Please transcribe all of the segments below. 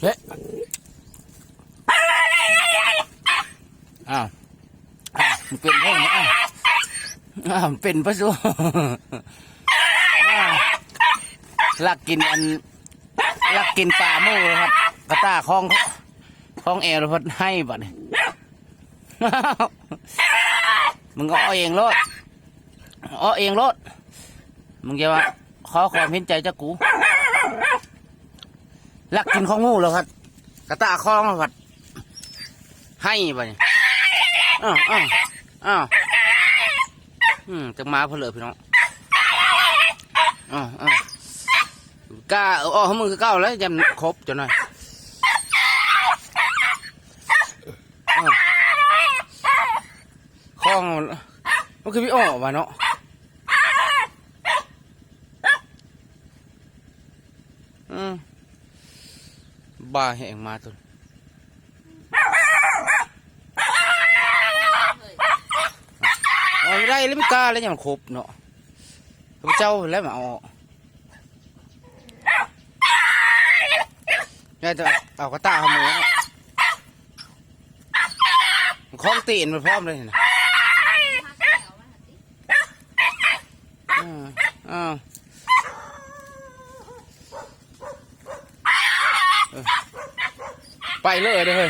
เฮ้ยอ้าวมันเป็นพวกนี้เป็นพระสูลักกินลักกินปลาโม่ครับกระต้าคล้องแอร์พัดให้บัดนี่มึงก็เอาเองรถเอาเองรถมึงจะว่าขอความเห็นใจจากกูลักกินของงูแล้วครับกระต้าคล้องพัดให้บัดนี่อ้าวจะมาเพลิดพี่น้องกล้ามึงคือเก้าแล้วยังครบจนหน่อยคล้องมันคือพี่อ้อวะเนาะบ้าแหงมาตัวไม่ได้แล้วไม่กล้าแล้วยังครบเนาะพระเจ้าแล้วมาเนี่ยจะเอากระต่ายขโมยคล้องตีนมาพร้อมเลยนะไปเลยเลย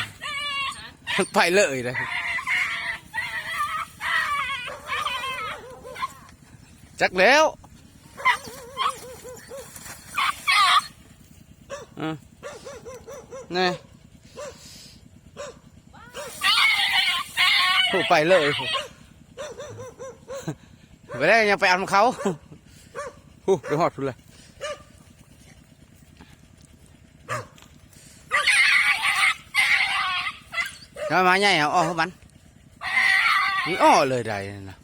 ไปเลยเลยจักแล้วนี่ผู้ไปเลยไปได้ยังไปอันเขาไปหอดทุเลยทำไมใหญ่เหรออ้อมันนี่อ้อเลยใดนะ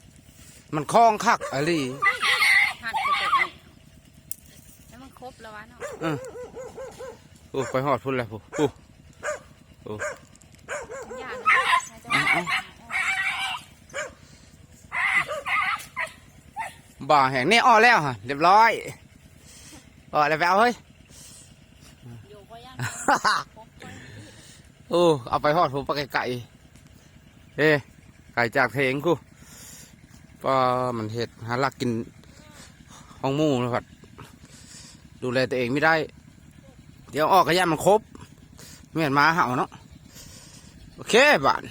มันคล้องคักอะไรหัดกระตุกนี่แล้วมันครบแล้ววะเนาะไปหอดทุเลยบ่าแห่งนี่อ้อแล้วฮะเรียบร้อยอะไรไปเอาเฮ้ยเอาไปหอดผมไปไก่ไก่จากเทงกูก็มันเห็ดหาลักกินห้องมูนะครับดูแลตัวเองไม่ได้เดี๋ยวออกกระยามันครบไม่เห็นมาเห่าเนาะโอเคบ้าน